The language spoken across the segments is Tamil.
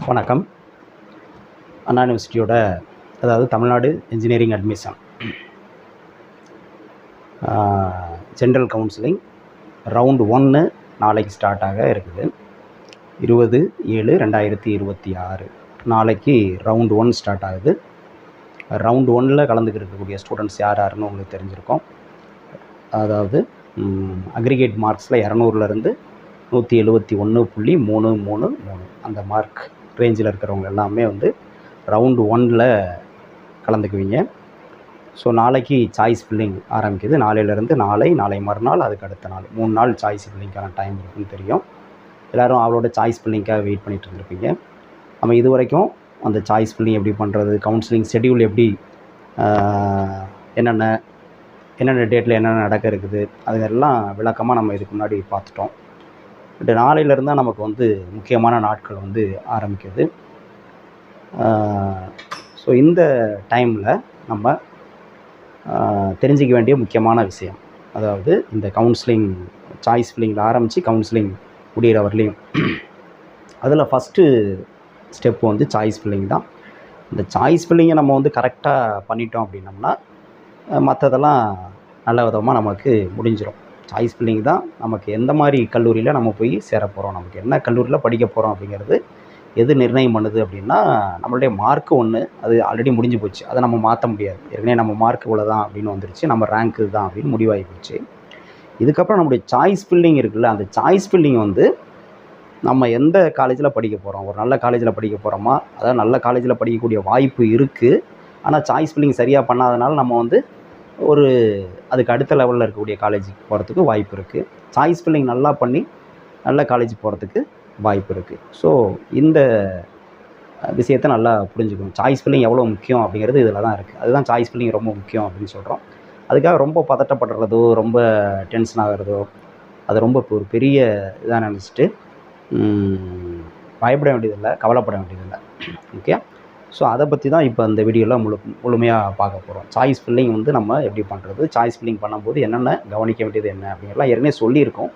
வணக்கம். அண்ணா யூனிவர்சிட்டியோட அதாவது Tamil Nadu engineering admission general counselling round 1 நாளைக்கு ஸ்டார்ட் ஆக இருக்குது. 20/7/2026 நாளைக்கு ரவுண்டு 1 ஸ்டார்ட் ஆகுது. ரவுண்டு 1ல் கலந்துக்கிட்டு இருக்கக்கூடிய ஸ்டூடெண்ட்ஸ் யாருன்னு உங்களுக்கு தெரிஞ்சிருக்கும். அதாவது அக்ரிகேட் மார்க்ஸில் 200லேருந்து 171.333 அந்த மார்க் ரேஞ்சில் இருக்கிறவங்க எல்லாமே வந்து ரவுண்டு 1ல் கலந்துக்குவீங்க. ஸோ நாளைக்கு சாய்ஸ் ஃபில்லிங் ஆரம்பிக்குது. நாளையிலேருந்து நாளை மறுநாள், அதுக்கு அடுத்த நாள் 3 நாள் சாய்ஸ் ஃபில்லிங்கான டைம் இருக்குன்னு தெரியும். எல்லோரும் அவளோட சாய்ஸ் ஃபில்லிங்காக வெயிட் பண்ணிகிட்டு இருந்திருப்பீங்க. நம்ம இது வரைக்கும் அந்த சாய்ஸ் ஃபில்லிங் எப்படி பண்ணுறது, கவுன்சிலிங் ஷெட்யூல் எப்படி, என்னென்ன டேட்டில் என்னென்ன நடக்க இருக்குது, அதெல்லாம் விளக்கமாக நம்ம இதுக்கு முன்னாடி பார்த்துட்டோம். பட் நாளையிலேருந்து தான் நமக்கு வந்து முக்கியமான நாட்கள் வந்து ஆரம்பிக்குது. ஸோ இந்த டைமில் நம்ம தெரிஞ்சிக்க வேண்டிய முக்கியமான விஷயம், அதாவது இந்த கவுன்சிலிங் சாய்ஸ் ஃபில்லிங்கில் ஆரம்பித்து கவுன்சிலிங் முடிகிற வரலையும் அதில் ஃபஸ்ட்டு ஸ்டெப்பு வந்து சாய்ஸ் ஃபில்லிங் தான். இந்த சாய்ஸ் ஃபில்லிங்கை நம்ம வந்து கரெக்டாக பண்ணிட்டோம் அப்படின்னம்னா மற்றதெல்லாம் நல்ல விதமாக நமக்கு முடிஞ்சிடும். சாய்ஸ் ஃபில்லிங் தான் நமக்கு எந்த மாதிரி கல்லூரியில் நம்ம போய் சேர போகிறோம், நமக்கு என்ன கல்லூரியில் படிக்க போகிறோம் அப்படிங்கிறது எது நிர்ணயம் பண்ணுது அப்படின்னா, நம்மளுடைய மார்க்கு ஒன்று அது ஆல்ரெடி முடிஞ்சு போச்சு, அதை நம்ம மாற்ற முடியாது. ஏற்கனவே நம்ம மார்க் இவ்வளோ தான் அப்படின்னு வந்துருச்சு, நம்ம ரேங்க் தான் அப்படின்னு முடிவாகி போச்சு. இதுக்கப்புறம் நம்மளுடைய சாய்ஸ் ஃபில்லிங் இருக்குல்ல, அந்த சாய்ஸ் ஃபில்லிங் வந்து நம்ம எந்த காலேஜில் படிக்க போகிறோம், ஒரு நல்ல காலேஜில் படிக்க போகிறோமா, அதாவது நல்ல காலேஜில் படிக்கக்கூடிய வாய்ப்பு இருக்குது. ஆனால் சாய்ஸ் ஃபில்லிங் சரியாக பண்ணாதனால நம்ம வந்து ஒரு அதுக்கு அடுத்த லெவலில் இருக்கக்கூடிய காலேஜுக்கு போகிறதுக்கு வாய்ப்பு இருக்குது. சாய்ஸ் ஃபில்லிங் நல்லா பண்ணி நல்ல காலேஜ் போகிறதுக்கு வாய்ப்பு இருக்குது. ஸோ இந்த விஷயத்தை நல்லா புரிஞ்சுக்கணும். சாய்ஸ் ஃபில்லிங் எவ்வளோ முக்கியம் அப்படிங்கிறது இதில் தான் இருக்குது. அதுதான் சாய்ஸ் ஃபில்லிங் ரொம்ப முக்கியம் அப்படின்னு சொல்கிறோம். அதுக்காக ரொம்ப பதட்டப்படுறதோ, ரொம்ப டென்ஷன் ஆகிறதோ, அது ரொம்ப ஒரு பெரிய இதாக நினச்சிட்டு பயப்பட வேண்டியதில்லை, கவலைப்பட வேண்டியதில்லை. ஓகே. ஸோ அதை பற்றி தான் இப்போ இந்த வீடியோவில் முழுமையாக பார்க்க போகிறோம். சாய்ஸ் ஃபில்லிங் வந்து நம்ம எப்படி பண்ணுறது, சாய்ஸ் ஃபில்லிங் பண்ணும்போது என்னென்ன கவனிக்க வேண்டியது என்ன அப்படிங்கிறலாம் ஏற்கனவே சொல்லியிருக்கோம்.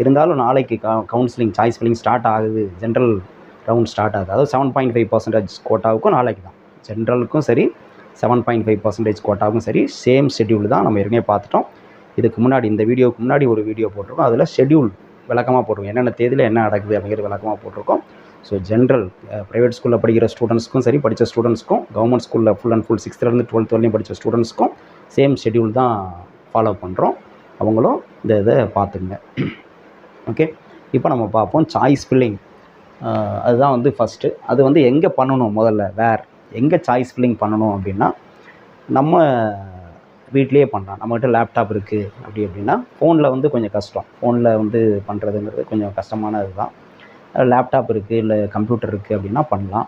இருந்தாலும் நாளைக்கு கவுன்சிலிங் சாய்ஸ் ஃபில்லிங் ஸ்டார்ட் ஆகுது, ஜென்ரல் ரவுண்ட் ஸ்டார்ட் ஆகுது. அதாவது 7.5% கோட்டாவுக்கும் நாளைக்கு தான், ஜென்ரலுக்கும் சரி 7.5% கோட்டாவுக்கும் சரி சேம் ஷெட்யூல் தான். நம்ம ஏற்கனவே பார்த்துட்டோம். இதுக்கு முன்னாடி இந்த வீடியோவுக்கு முன்னாடி ஒரு வீடியோ போட்டிருக்கோம், அதில் ஷெட்யூல் விளக்கமாக போட்டிருக்கோம், என்னென்ன தேதியில் என்ன நடக்குது அப்படிங்கிறது விளக்கமாக போட்டிருக்கோம். ஸோ ஜென்ரல் ப்ரைவேட் ஸ்கூலில் படிக்கிற ஸ்டூடெண்ட்ஸ்க்கும் சரி, படித்த ஸ்டூடெண்ட்ஸ்க்கும், கவர்மெண்ட் ஸ்கூலில் ஃபுல் அண்ட் ஃபுல் 6th-லேருந்து 12th வரையும் படித்த ஸ்டூடெண்ட்ஸ்க்கும் சேம் ஷெட்யூல் தான் ஃபாலோ பண்ணுறோம். அவங்களும் இந்த இதை பார்த்துங்க. ஓகே. இப்போ நம்ம பார்ப்போம் சாய்ஸ் ஃபில்லிங். அதுதான் வந்து ஃபஸ்ட்டு. அது வந்து எங்கே பண்ணணும், முதல்ல எங்கே சாய்ஸ் ஃபில்லிங் பண்ணணும் அப்படின்னா, நம்ம வீட்லேயே பண்ணலாம். நம்மகிட்ட லேப்டாப் இருக்குது அப்படின்னா, ஃபோனில் வந்து கொஞ்சம் கஷ்டம். ஃபோனில் வந்து பண்ணுறதுங்கிறது கொஞ்சம் கஷ்டமான இதுதான். லேப்டாப் இருக்குது இல்லை கம்ப்யூட்டர் இருக்குது அப்படின்னா பண்ணலாம்.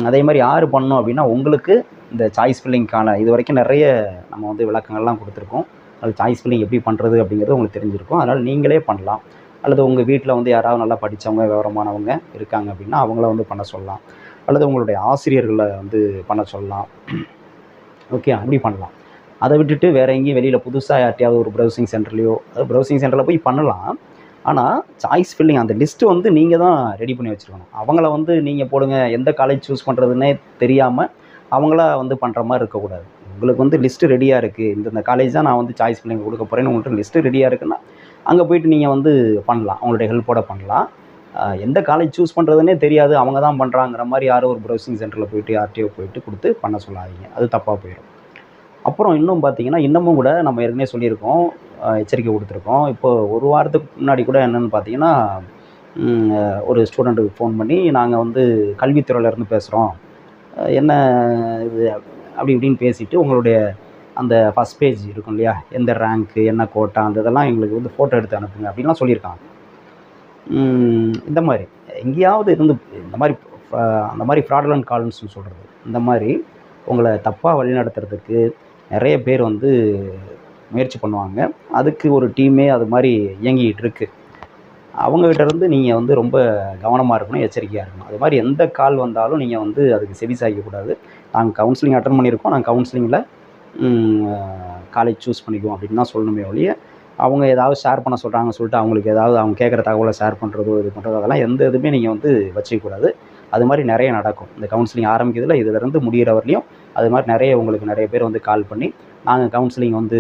அதே மாதிரி யார் பண்ணணும் அப்படின்னா, உங்களுக்கு இந்த சாய்ஸ் ஃபில்லிங்க்கான இது வரைக்கும் நிறைய நம்ம வந்து விளக்கங்கள்லாம் கொடுத்துருக்கோம். அது சாய்ஸ் ஃபில்லிங் எப்படி பண்ணுறது அப்படிங்கிறது உங்களுக்கு தெரிஞ்சிருக்கும். அதனால் நீங்களே பண்ணலாம். அல்லது உங்கள் வீட்டில் வந்து யாராவது நல்லா படித்தவங்க, விவரமானவங்க இருக்காங்க அப்படின்னா அவங்கள வந்து பண்ண சொல்லலாம். அல்லது உங்களுடைய ஆசிரியர்களை வந்து பண்ண சொல்லலாம். ஓகே, அப்படி பண்ணலாம். அதை விட்டுட்டு வேறு எங்கேயும் வெளியில் புதுசாக யார்ட்டையாவது ஒரு ப்ரௌசிங் சென்டர்லையோ, அது ப்ரௌசிங் சென்டரில் போய் பண்ணலாம். ஆனால் சாய்ஸ் ஃபில்லிங் அந்த லிஸ்ட்டு வந்து நீங்கள் தான் ரெடி பண்ணி வச்சுருக்கணும். அவங்கள வந்து நீங்கள் போடுங்க, எந்த காலேஜ் சூஸ் பண்ணுறதுன்னே தெரியாமல் அவங்களா வந்து பண்ணுற மாதிரி இருக்கக்கூடாது. உங்களுக்கு வந்து லிஸ்ட்டு ரெடியாக இருக்குது, இந்த காலேஜ் தான் நான் வந்து சாய்ஸ் ஃபில்லிங் கொடுக்க போகிறேன்னு உங்கள்கிட்ட லிஸ்ட்டு ரெடியாக இருக்குன்னா அங்கே போய்ட்டு நீங்கள் வந்து பண்ணலாம், அவங்களுடைய ஹெல்ப்போட பண்ணலாம். எந்த காலேஜ் சூஸ் பண்ணுறதுனே தெரியாது, அவங்க தான் பண்ணுறாங்கிற மாதிரி யாரோ ஒரு ப்ரௌசிங் சென்டரில் போய்ட்டு யார்ட்டையோ போய்ட்டு கொடுத்து பண்ண சொல்லாதீங்க, அது தப்பாக போயிடும். அப்புறம் இன்னும் பார்த்தீங்கன்னா, இன்னமும் கூட நம்ம ஏற்கனவே சொல்லியிருக்கோம், எச்சரிக்கை கொடுத்துருக்கோம். இப்போ ஒரு வாரத்துக்கு முன்னாடி கூட என்னென்னு பார்த்தீங்கன்னா, ஒரு ஸ்டூடெண்ட்டுக்கு ஃபோன் பண்ணி, நாங்கள் வந்து கல்வித்துறையிலேருந்து பேசுகிறோம், என்ன இது அப்படி இப்படின்னு பேசிவிட்டு உங்களுடைய அந்த ஃபஸ்ட் பேஜ் இருக்கும் இல்லையா, எந்த ரேங்க்கு, என்ன கோட்டா, அந்த இதெல்லாம் எங்களுக்கு வந்து ஃபோட்டோ எடுத்து அனுப்புங்க அப்படின்லாம் சொல்லியிருக்காங்க. இந்த மாதிரி எங்கேயாவது இருந்து அந்த மாதிரி ஃப்ராடுலன்ட் கால்ஸ்னு சொல்கிறது, இந்த மாதிரி உங்களை தப்பாக வழிநடத்துறதுக்கு நிறைய பேர் வந்து முயற்சி பண்ணுவாங்க. அதுக்கு ஒரு டீமே அது மாதிரி இயங்கிகிட்டு இருக்குது. அவங்ககிட்டேருந்து நீங்கள் வந்து ரொம்ப கவனமாக இருக்கணும், எச்சரிக்கையாக இருக்கணும். அது மாதிரி எந்த கால் வந்தாலும் நீங்கள் வந்து அதுக்கு செவி சாய்க்கக்கூடாது. நாங்கள் கவுன்சிலிங் அட்டன் பண்ணியிருக்கோம், நாங்கள் கவுன்சிலிங்கில் காலேஜ் சூஸ் பண்ணிக்குவோம் அப்படின்னு தான் சொல்லணுமே ஒழிய, அவங்க ஏதாவது ஷேர் பண்ண சொல்கிறாங்கன்னு சொல்லிட்டு அவங்களுக்கு ஏதாவது அவங்க கேட்குற தகவலை ஷேர் பண்ணுறதோ இது பண்ணுறதோ அதெல்லாம் எந்த இதுவுமே நீங்கள் வந்து வச்சுக்கக்கூடாது. அது மாதிரி நிறைய நடக்கும். இந்த கவுன்சிலிங் ஆரம்பிக்கிறதுல இதிலேருந்து முடிகிற வரலையும் அது மாதிரி நிறைய பேர் வந்து கால் பண்ணி, நாங்கள் கவுன்சிலிங் வந்து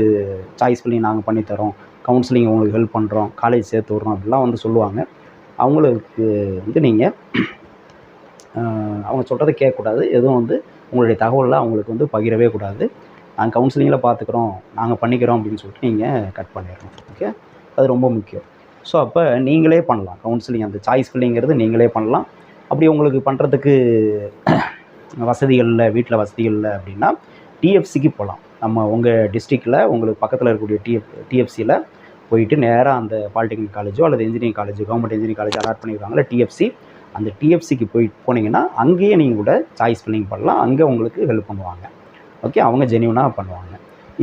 சாய்ஸ் ஃபில்லிங் நாங்கள் பண்ணித்தரோம், கவுன்சிலிங் உங்களுக்கு ஹெல்ப் பண்ணுறோம், காலேஜ் சேர்த்து விட்றோம் அப்படிலாம் வந்து சொல்லுவாங்க. அவங்களுக்கு வந்து நீங்கள் அவங்க சொல்கிறத கேட்கக்கூடாது. எதுவும் வந்து உங்களுடைய தகவலில் அவங்களுக்கு வந்து பகிரவே கூடாது. நாங்கள் கவுன்சிலிங்கில் பார்த்துக்குறோம், நாங்கள் பண்ணிக்கிறோம் அப்படின்னு சொல்லிட்டு நீங்கள் கட் பண்ணிடணும். ஓகே, அது ரொம்ப முக்கியம். ஸோ அப்போ நீங்களே பண்ணலாம் கவுன்சிலிங். அந்த சாய்ஸ் ஃபில்லிங்கிறது நீங்களே பண்ணலாம். அப்படி உங்களுக்கு பண்ணுறதுக்கு வசதிகள் இல்லை, வீட்டில் வசதிகள் இல்லை அப்படின்னா டிஎஃப்சிக்கு போகலாம். நம்ம உங்கள் டிஸ்ட்ரிக்டில் உங்களுக்கு பக்கத்தில் இருக்கக்கூடிய டிஎஃப்சியில் போயிட்டு நேராக அந்த பாலிடெக்னிக் காலேஜோ அல்லது இன்ஜினியரிங் காலேஜோ, கவர்மெண்ட் இன்ஜினியரிங் காலேஜ் அலாட் பண்ணியிருக்காங்களா டிஎஃப்சி, அந்த டிஎஃப்சிக்கு போனீங்கன்னா அங்கேயே நீங்கள் கூட சாய்ஸ் ஃபில்லிங் பண்ணலாம். அங்கே உங்களுக்கு ஹெல்ப் பண்ணுவாங்க. ஓகே, அவங்க ஜென்யூனாக பண்ணுவாங்க.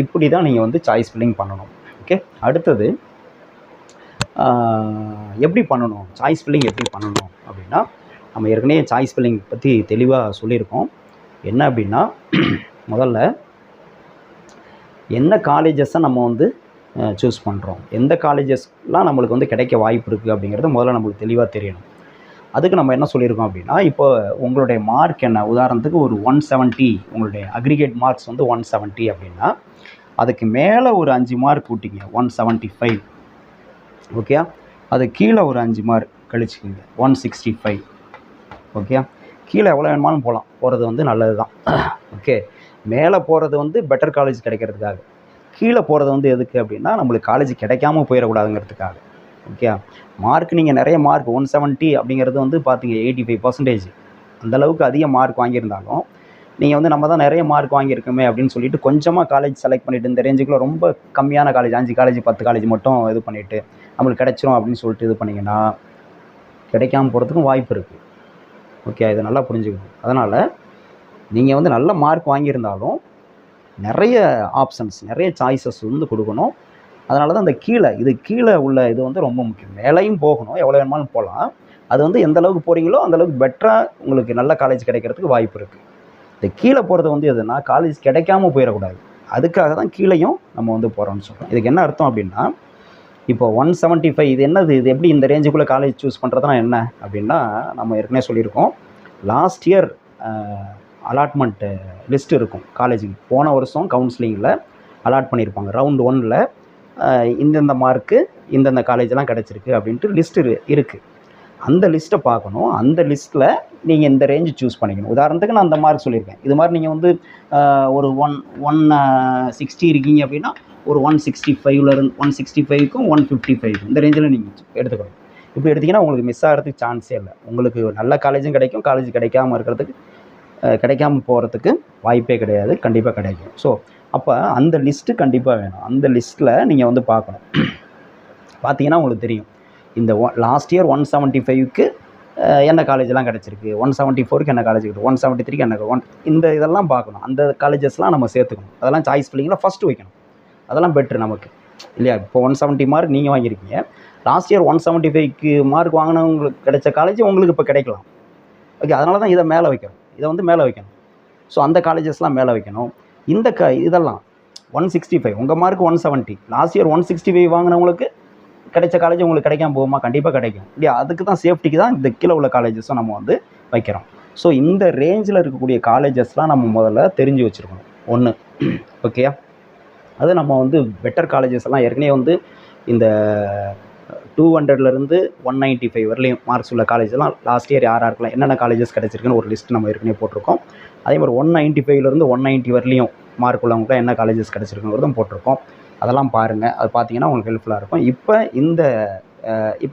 இப்படி தான் நீங்கள் வந்து சாய்ஸ் ஃபில்லிங் பண்ணணும். ஓகே, அடுத்தது எப்படி பண்ணணும், சாய்ஸ் ஃபில்லிங் எப்படி பண்ணணும் அப்படின்னா, நம்ம ஏற்கனவே சாய்ஸ் ஃபில்லிங் பற்றி தெளிவாக சொல்லியிருக்கோம். என்ன அப்படின்னா, முதல்ல என்ன காலேஜஸை நம்ம வந்து சூஸ் பண்ணுறோம், எந்த காலேஜஸ்லாம் நம்மளுக்கு வந்து கிடைக்க வாய்ப்பு இருக்குது அப்படிங்கிறது முதல்ல நம்மளுக்கு தெளிவாக தெரியணும். அதுக்கு நம்ம என்ன சொல்லியிருக்கோம் அப்படின்னா, இப்போ உங்களுடைய மார்க் என்ன, உதாரணத்துக்கு ஒரு 170, உங்களுடைய அக்ரிகேட் மார்க்ஸ் வந்து 170 அப்படின்னா அதுக்கு மேலே ஒரு 5 மார்க் கூட்டிங்க, 175. ஓகே, அது கீழே ஒரு 5 மார்க் கழிச்சுக்கிங்க, 165. ஓகே, கீழே எவ்வளோ வேணுமாலும் போகிறது வந்து நல்லது தான். ஓகே, மேலே போகிறது வந்து பெட்டர் காலேஜ் கிடைக்கிறதுக்காக, கீழே போகிறது வந்து எதுக்கு அப்படின்னா நம்மளுக்கு காலேஜ் கிடைக்காம போயிடக்கூடாதுங்கிறதுக்காக. ஓகே, மார்க் நீங்கள் நிறைய மார்க் 170 அப்படிங்கிறது வந்து பார்த்தீங்க 85%. அந்தளவுக்கு அதிக மார்க் வாங்கியிருந்தாலும் நீங்கள் வந்து நம்ம தான் நிறைய மார்க் வாங்கியிருக்கோமே அப்படின்னு சொல்லிட்டு கொஞ்சமாக காலேஜ் செலக்ட் பண்ணிவிட்டு, இந்த ரேஞ்சுக்குள்ளே ரொம்ப கம்மியான காலேஜ் 5 காலேஜ் 10 காலேஜ் மட்டும் இது பண்ணிவிட்டு நம்மளுக்கு கிடைச்சிரும் அப்படின்னு சொல்லிட்டு இது பண்ணிங்கன்னா கிடைக்காம போகிறதுக்கும் வாய்ப்பு இருக்குது. ஓகே, இதை நல்லா புரிஞ்சுக்கணும். அதனால் நீங்கள் வந்து நல்ல மார்க் வாங்கியிருந்தாலும் நிறைய ஆப்ஷன்ஸ், நிறைய சாய்ஸஸ் வந்து கொடுக்கணும். அதனால தான் இந்த கீழே உள்ள இது வந்து ரொம்ப முக்கியம். மேலேயும் போகணும், எவ்வளோ வேணுமாலும் போகலாம். அது வந்து எந்த அளவுக்கு போகிறீங்களோ அந்தளவுக்கு பெட்டராக உங்களுக்கு நல்ல காலேஜ் கிடைக்கிறதுக்கு வாய்ப்பு இருக்குது. இந்த கீழே போகிறது வந்து எதுனா காலேஜ் கிடைக்காம போயிடக்கூடாது, அதுக்காக தான் கீழேயும் நம்ம வந்து போகிறோம்னு சொல்கிறோம். இதுக்கு என்ன அர்த்தம் அப்படின்னா, இப்போ 175 இது என்னது, இது எப்படி இந்த ரேஞ்சுக்குள்ளே காலேஜ் சூஸ் பண்ணுறதுனா என்ன அப்படின்னா, நம்ம ஏற்கனவே சொல்லியிருக்கோம், லாஸ்ட் இயர் அலாட்மெண்ட்டு லிஸ்ட் இருக்கும் காலேஜுக்கு. போன வருஷம் கவுன்சிலிங்கில் அலாட் பண்ணியிருப்பாங்க ரவுண்ட் 1ல் இந்தந்த மார்க்கு இந்தந்த காலேஜெலாம் கிடச்சிருக்கு அப்படின்ட்டு லிஸ்ட்டு இருக்குது. அந்த லிஸ்ட்டை பார்க்கணும். அந்த லிஸ்ட்டில் நீங்கள் இந்த ரேஞ்சு சூஸ் பண்ணிக்கணும். உதாரணத்துக்கு நான் அந்த மார்க் சொல்லியிருக்கேன். இது மாதிரி நீங்கள் வந்து ஒரு 160 இருக்கீங்க அப்படின்னா ஒரு 165லேருந்து 165க்கும் 155 இந்த ரேஞ்சில் நீங்கள் எடுத்துக்கணும். இப்படி எடுத்திங்கன்னா உங்களுக்கு மிஸ் ஆகிறதுக்கு சான்ஸே இல்லை. உங்களுக்கு நல்ல காலேஜும் கிடைக்கும், காலேஜ் கிடைக்காம போகிறதுக்கு வாய்ப்பே கிடையாது, கண்டிப்பாக கிடைக்கும். ஸோ அப்போ அந்த லிஸ்ட்டு கண்டிப்பாக வேணும். அந்த லிஸ்ட்டில் நீங்கள் வந்து பார்க்கணும். பார்த்தீங்கன்னா உங்களுக்கு தெரியும், இந்த லாஸ்ட் இயர் 175க்கு என்ன காலேஜெலாம் கிடச்சிருக்கு, 174க்கு என்ன காலேஜ் இருக்குது, 173க்கு என்ன இந்த இதெல்லாம் பார்க்கணும். அந்த காலேஜஸ்லாம் நம்ம சேர்த்துக்கணும். அதெல்லாம் சாய்ஸ் ஃபில்லிங்கில் ஃபஸ்ட்டு வைக்கணும். அதெல்லாம் பெட்ரு நமக்கு இல்லையா. இப்போ 170 மார்க் நீங்கள் வாங்கியிருக்கீங்க, லாஸ்ட் இயர் 175க்கு மார்க் வாங்கினவங்களுக்கு கிடைச்ச காலேஜ் உங்களுக்கு இப்போ கிடைக்கலாம். ஓகே, அதனால தான் இதை மேலே வைக்கணும், இதை வந்து மேலே வைக்கணும். ஸோ அந்த காலேஜஸ்லாம் மேலே வைக்கணும். இந்த இதெல்லாம் 165 உங்கள் மார்க் 170, லாஸ்ட் இயர் 165 வாங்கினவங்களுக்கு கிடைச்ச காலேஜ் உங்களுக்கு கிடைக்காம போகுமா? கண்டிப்பாக கிடைக்கும் இல்லையா. அதுக்கு தான் சேஃப்டிக்கு தான் இந்த கீழே உள்ள காலேஜஸும் நம்ம வந்து வைக்கிறோம். ஸோ இந்த ரேஞ்சில் இருக்கக்கூடிய காலேஜஸ்லாம் நம்ம முதல்ல தெரிஞ்சு வச்சுருக்கணும் ஒன்று. ஓகேயா, அது நம்ம வந்து பெட்டர் காலேஜஸ் எல்லாம் ஏற்கனவே வந்து இந்த 200லேருந்து 195 வரலையும் மார்க்ஸ் உள்ள காலேஜெல்லாம் லாஸ்ட் இயர் யாராருக்கலாம் என்னென்ன காலேஜஸ் கிடச்சிருக்குன்னு ஒரு லிஸ்ட் நம்ம ஏற்கனவே போட்டிருக்கோம். அதே மாதிரி 195லேருந்து 190 வரலையும் மார்க் உள்ளவங்களாம் என்ன காலேஜஸ் கிடச்சிருக்குங்கிறதும் போட்டிருக்கோம். அதெல்லாம் பாருங்கள், அது பார்த்தீங்கன்னா உங்களுக்கு ஹெல்ப்ஃபுல்லாக இருக்கும். இப்போ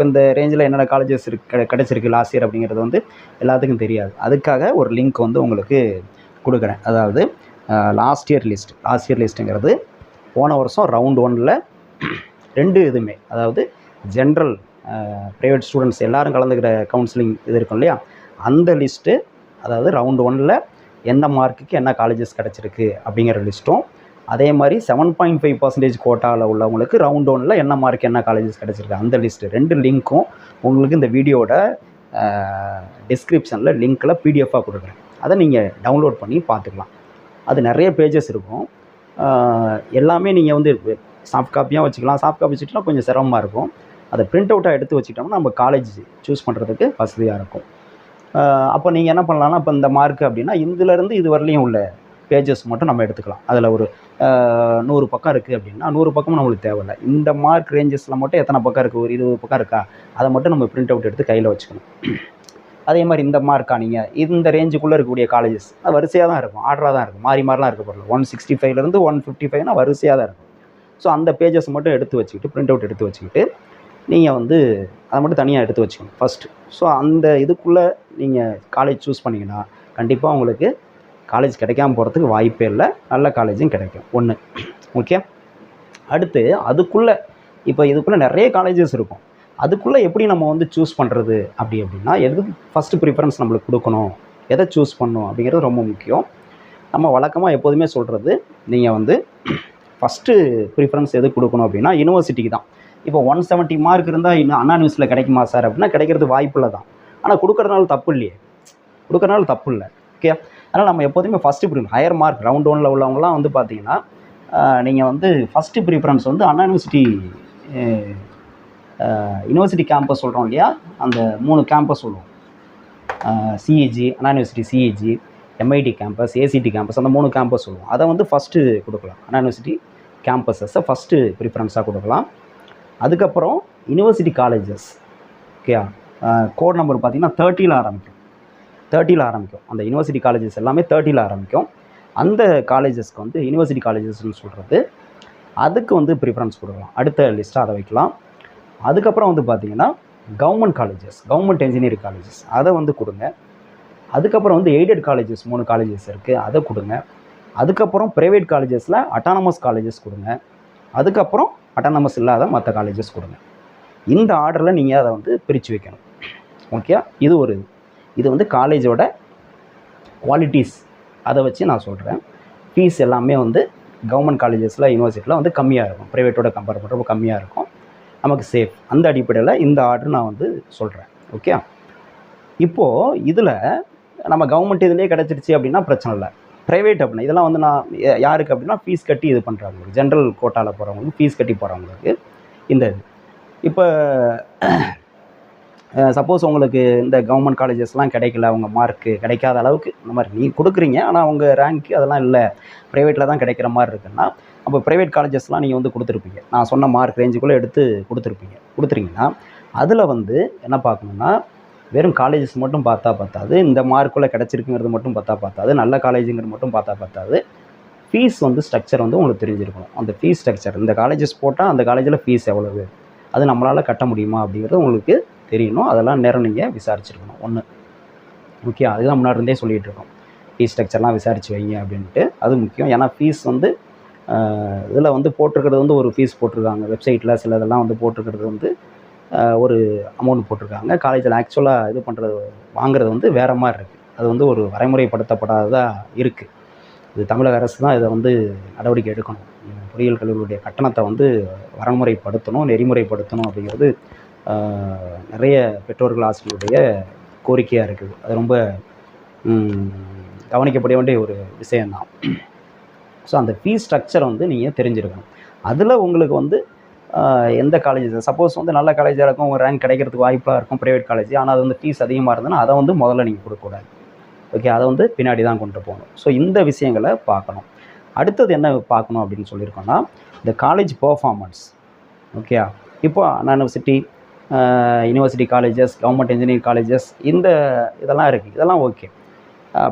இந்த ரேஞ்சில் என்னென்ன காலேஜஸ் கிடச்சிருக்கு லாஸ்ட் இயர் அப்படிங்கிறது வந்து எல்லாத்துக்கும் தெரியாது. அதுக்காக ஒரு லிங்க் வந்து உங்களுக்கு கொடுக்குறேன். அதாவது லாஸ்ட் இயர் லிஸ்ட்டுங்கிறது போன வருஷம் ரவுண்ட் 1ல் 2 இதுவுமே, அதாவது ஜென்ரல் ப்ரைவேட் ஸ்டூடெண்ட்ஸ் எல்லோரும் கலந்துக்கிற கவுன்சிலிங் இது இருக்கும் இல்லையா, அந்த லிஸ்ட்டு, அதாவது ரவுண்ட் 1ல் எந்த மார்க்குக்கு என்ன காலேஜஸ் கிடச்சிருக்கு அப்படிங்கிற லிஸ்ட்டும், அதே மாதிரி 7.5% கோட்டாவில் உள்ளவங்களுக்கு ரவுண்ட் 1ல் என்ன மார்க் என்ன காலேஜஸ் கிடச்சிருக்கு அந்த லிஸ்ட்டு 2 லிங்க்கும் உங்களுக்கு இந்த வீடியோட டிஸ்கிரிப்ஷனில் லிங்க்கில் பிடிஎஃபாக கொடுக்குறேன். அதை நீங்கள் டவுன்லோட் பண்ணி பார்த்துக்கலாம். அது நிறைய பேஜஸ் இருக்கும். எல்லாமே நீங்கள் வந்து சாஃப்ட் காப்பியாக வச்சுக்கலாம். சாஃப்ட் காப்பி வச்சுட்டோம்னா கொஞ்சம் சிரமமாக இருக்கும். அதை பிரிண்ட் அவுட்டாக எடுத்து வச்சுக்கிட்டோம்னா நம்ம காலேஜ் சூஸ் பண்ணுறதுக்கு வசதியாக இருக்கும். அப்போ நீங்கள் என்ன பண்ணலான்னா, இப்போ இந்த மார்க் அப்படின்னா இதிலேருந்து இது வரலையும் உள்ள பேஜஸ் மட்டும் நம்ம எடுத்துக்கலாம். அதில் ஒரு 100 பக்கம் இருக்குது அப்படின்னா 100 பக்கமும் நம்மளுக்கு தேவையில்லை. இந்த மார்க் ரேஞ்சஸில் மட்டும் எத்தனை பக்கம் இருக்குது, ஒரு 20 பக்கம் இருக்கா, அதை மட்டும் நம்ம பிரிண்ட் அவுட் எடுத்து கையில் வச்சுக்கணும். அதே மாதிரி இந்த மார்க்கா நீங்கள் இந்த ரேஞ்சுக்குள்ளே இருக்கக்கூடிய காலேஜஸ் அது வரிசையாக தான் இருக்கும், ஆர்டராக தான் இருக்கும், மாறி மாறிலாம் இருக்க போகிறது. 165லேருந்து 155னா வரிசையாக தான் இருக்கும். ஸோ அந்த பேஜஸ் மட்டும் எடுத்து வச்சுக்கிட்டு, பிரிண்ட் அவுட் எடுத்து வச்சுக்கிட்டு நீங்கள் வந்து அதை மட்டும் தனியாக எடுத்து வச்சுக்கணும் ஃபஸ்ட்டு. ஸோ அந்த இதுக்குள்ளே நீங்கள் காலேஜ் சூஸ் பண்ணிங்கன்னா கண்டிப்பாக உங்களுக்கு காலேஜ் கிடைக்காம போகிறதுக்கு வாய்ப்பே இல்லை, நல்ல காலேஜும் கிடைக்கும். ஒன்று. ஓகே. அடுத்து அதுக்குள்ளே இப்போ இதுக்குள்ளே நிறைய காலேஜஸ் இருக்கும். அதுக்குள்ளே எப்படி நம்ம வந்து சூஸ் பண்ணுறது அப்படின்னா எதுக்கு ஃபஸ்ட்டு ப்ரிஃபரன்ஸ் நம்மளுக்கு கொடுக்கணும், எதை சூஸ் பண்ணணும் அப்படிங்கிறது ரொம்ப முக்கியம். நம்ம வழக்கமாக எப்போதுமே சொல்கிறது, நீங்கள் வந்து ஃபஸ்ட்டு ப்ரிஃபரன்ஸ் எது கொடுக்கணும் அப்படின்னா யூனிவர்சிட்டிக்கு தான். இப்போ 170 மார்க் இருந்தால் இன்னும் அண்ணா யூனிவர்சிட்டியில் கிடைக்குமா சார் அப்படின்னா கிடைக்கிறது வாய்ப்பில்லை தான். ஆனால் கொடுக்குறதுனால தப்பு இல்லையே, கொடுக்குறதுனால தப்பு இல்லை. ஓகே. அதனால் நம்ம எப்போதுமே first preference higher mark round 1ல் உள்ளவங்களாம் வந்து பார்த்தீங்கன்னா நீங்கள் வந்து ஃபஸ்ட்டு ப்ரிஃபரன்ஸ் வந்து அண்ணா யூனிவர்சிட்டி கேம்பஸ் சொல்கிறோம் இல்லையா, அந்த 3 கேம்பஸ் சொல்லுவோம். CEG, Anna university CEG, MIT campus, ACT campus, அந்த 3 கேம்பஸ் சொல்லுவோம். அதை வந்து ஃபஸ்ட்டு கொடுக்கலாம். அண்ணா யூனிவர்சிட்டி கேம்பஸஸை ஃபஸ்ட்டு ப்ரிஃபரன்ஸாக கொடுக்கலாம். அதுக்கப்புறம் university colleges. Okay. Code number பார்த்திங்கன்னா 30ல் ஆரம்பிக்கும். அந்த யூனிவர்சிட்டி காலேஜஸ் எல்லாமே 30ல் ஆரம்பிக்கும். அந்த காலேஜஸ்க்கு வந்து யூனிவர்சிட்டி காலேஜஸ்ன்னு சொல்கிறது, அதுக்கு வந்து ப்ரிஃபரன்ஸ் கொடுக்கலாம். அடுத்த லிஸ்ட்டாக அதை வைக்கலாம். அதுக்கப்புறம் வந்து பார்த்திங்கன்னா government colleges, government engineering colleges, அதை வந்து கொடுங்க. அதுக்கப்புறம் வந்து எய்டட் காலேஜஸ் 3 காலேஜஸ் இருக்குது, அதை கொடுங்க. அதுக்கப்புறம் ப்ரைவேட் காலேஜஸில் அட்டானமஸ் காலேஜஸ் கொடுங்க. அதுக்கப்புறம் அட்டானமஸ் இல்லாத மற்ற காலேஜஸ் கொடுங்க. இந்த ஆர்டரில் நீங்கள் அதை வந்து பிரித்து வைக்கணும். ஓகே. இது வந்து காலேஜோட குவாலிட்டிஸ், அதை வச்சு நான் சொல்கிறேன். ஃபீஸ் எல்லாமே வந்து கவர்மெண்ட் காலேஜஸில் யூனிவர்சிட்டியில் வந்து கம்மியாக இருக்கும், ப்ரைவேட்டோட கம்பேர் பண்ணுறப்போ கம்மியாக இருக்கும், நமக்கு சேஃப். அந்த அடிப்படையில் இந்த ஆர்டர் நான் வந்து சொல்கிறேன். ஓகே. இப்போது இதில் நம்ம கவர்மெண்ட் இதிலே கிடச்சிருச்சு அப்படின்னா பிரச்சனை இல்லை. ப்ரைவேட் அப்படின்னா இதெல்லாம் வந்து நான் யாருக்கு அப்படின்னா ஃபீஸ் கட்டி இது பண்ணுறவங்களுக்கு, ஜென்ரல் கோட்டாவில் போகிறவங்களுக்கு, ஃபீஸ் கட்டி போகிறவங்களுக்கு இந்த இது. இப்போ சப்போஸ் உங்களுக்கு இந்த கவர்மெண்ட் காலேஜஸ்லாம் கிடைக்கல, உங்கள் மார்க்கு கிடைக்காத அளவுக்கு இந்த மாதிரி நீங்கள் கொடுக்குறீங்க, ஆனால் உங்கள் ரேங்க்கு அதெல்லாம் இல்லை, ப்ரைவேட்டில் தான் கிடைக்கிற மாதிரி இருக்குன்னா, அப்போ ப்ரைவேட் காலேஜஸ்லாம் நீங்கள் வந்து கொடுத்துருப்பீங்க, நான் சொன்ன மார்க் ரேஞ்சுக்குள்ளே எடுத்து கொடுத்துருங்கன்னா அதில் வந்து என்ன பார்க்கணுன்னா, வெறும் காலேஜஸ் மட்டும் பார்த்தா பத்தாது, இந்த மார்க்குள்ளே கிடச்சிருக்குங்கிறது மட்டும் பார்த்தாது, நல்ல காலேஜுங்கிறது மட்டும் பார்த்தாது, ஃபீஸ் வந்து ஸ்ட்ரக்சர் வந்து உங்களுக்கு தெரிஞ்சிருக்கணும். அந்த ஃபீஸ் ஸ்ட்ரக்சர், இந்த காலேஜஸ் போட்டால் அந்த காலேஜில் ஃபீஸ் எவ்வளவு, அது நம்மளால் கட்ட முடியுமா அப்படிங்கிறது உங்களுக்கு தெரியணும். அதெல்லாம் நேரம் நீங்கள் விசாரிச்சுருக்கணும். ஒன்று. ஓகே. அதுதான் முன்னாடி இருந்தே சொல்லிகிட்டு இருக்கோம், ஃபீஸ் ஸ்ட்ரக்சர்லாம் விசாரித்து வைங்க அப்படின்ட்டு. அது முக்கியம். ஏன்னா ஃபீஸ் வந்து இதில் வந்து போட்டிருக்கிறது வந்து ஒரு ஃபீஸ் போட்டிருக்காங்க, வெப்சைட்டில் சில இதெல்லாம் வந்து போட்டிருக்கிறது வந்து ஒரு அமௌண்ட் போட்டிருக்காங்க, காலேஜில் ஆக்சுவலாக இது பண்ணுறது வாங்குறது வந்து வேறு மாதிரி இருக்குது. அது வந்து ஒரு வரைமுறைப்படுத்தப்படாததாக இருக்குது. இது தமிழக அரசு தான் இதை வந்து நடவடிக்கை எடுக்கணும். பொறியியல் கல்லூரியுடைய கட்டணத்தை வந்து வரமுறைப்படுத்தணும், நெறிமுறைப்படுத்தணும் அப்படிங்கிறது நிறைய பெற்றோர்கள் ஆசிரியருடைய கோரிக்கையாக இருக்குது. அது ரொம்ப கவனிக்கப்பட வேண்டிய ஒரு விஷயந்தான். ஸோ அந்த ஃபீஸ் ஸ்ட்ரக்சர் வந்து நீங்கள் தெரிஞ்சிருக்கணும். அதில் உங்களுக்கு வந்து எந்த காலேஜஸ் சப்போஸ் வந்து நல்ல காலேஜாக இருக்கும், உங்கள் ரேங்க் கிடைக்கிறதுக்கு வாய்ப்பாக இருக்கும் ப்ரைவேட் காலேஜ், ஆனால் அது வந்து ஃபீஸ் அதிகமாக இருந்ததுன்னா அதை வந்து முதல்ல நீங்கள் கொடுக்கக்கூடாது. ஓகே. அதை வந்து பின்னாடி தான் கொண்டு போகணும். ஸோ இந்த விஷயங்களை பார்க்கணும். அடுத்தது என்ன பார்க்கணும் அப்படின்னு சொல்லியிருக்கோன்னா, இந்த காலேஜ் பர்ஃபார்மன்ஸ். ஓகே. இப்போ Anna university colleges, government engineering colleges, இதெல்லாம் இருக்குது, இதெல்லாம் ஓகே.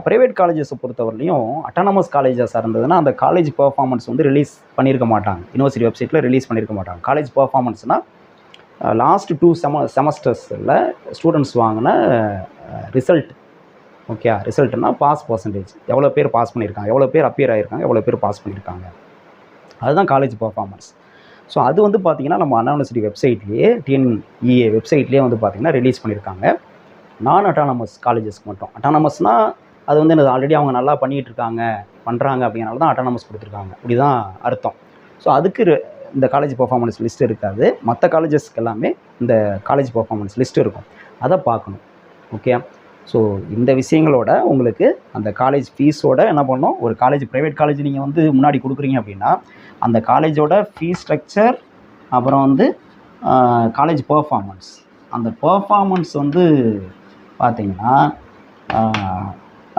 ப்ரைவேட் காலேஜஸை பொறுத்தவரையிலையும் அட்டானமஸ் காலேஜஸாக இருந்ததுன்னா அந்த காலேஜ் பர்ஃபார்மன்ஸ் வந்து ரிலீஸ் பண்ணியிருக்க மாட்டாங்க, யூனிவர்சிட்டி வெப்சைட்டில் ரிலீஸ் பண்ணியிருக்க மாட்டாங்க. காலேஜ் பர்ஃபார்மன்ஸ்னால் லாஸ்ட் 2 செமஸ்டர்ஸில் ஸ்டூடெண்ட்ஸ் வாங்கின ரிசல்ட். ஓகே. ரிசல்ட்னா பாஸ் பர்சன்டேஜ், எவ்வளோ பேர் பாஸ் பண்ணியிருக்காங்க, எவ்வளோ பேர் அப்பியர் ஆகியிருக்காங்க, எவ்வளோ பேர் பாஸ் பண்ணியிருக்காங்க, அதுதான் காலேஜ் பர்ஃபார்மன்ஸ். ஸோ அது வந்து பார்த்திங்கன்னா நம்ம அண்ணா யூனிவர்சிட்டி வெப்சைட்லேயே, டிஎன்இஏ வெப்சைட்லேயே வந்து பார்த்திங்கன்னா ரிலீஸ் பண்ணியிருக்காங்க. நான் அட்டானமஸ் காலேஜஸ்க்கு மட்டும். அட்டானமஸ்னால் அது வந்து எனக்கு ஆல்ரெடி அவங்க நல்லா பண்ணுறாங்க அப்படிங்கிறனால தான் அட்டானமஸ் கொடுத்துருக்காங்க, இப்படி தான் அர்த்தம். ஸோ அதுக்கு இந்த காலேஜ் பர்ஃபார்மன்ஸ் லிஸ்ட் இருக்காது. மற்ற காலேஜஸ்க்கு எல்லாமே இந்த காலேஜ் பர்ஃபார்மன்ஸ் லிஸ்ட் இருக்கும், அதை பார்க்கணும். ஓகே. ஸோ இந்த விஷயங்களோட உங்களுக்கு அந்த காலேஜ் ஃபீஸோட என்ன பண்ணணும், ஒரு காலேஜ் ப்ரைவேட் காலேஜ் நீங்கள் வந்து முன்னாடி கொடுக்குறீங்க அப்படின்னா அந்த காலேஜோட ஃபீஸ் ஸ்ட்ரக்சர், அப்புறம் வந்து காலேஜ் பர்ஃபார்மன்ஸ், அந்த பர்ஃபார்மன்ஸ் வந்து பார்த்திங்கன்னா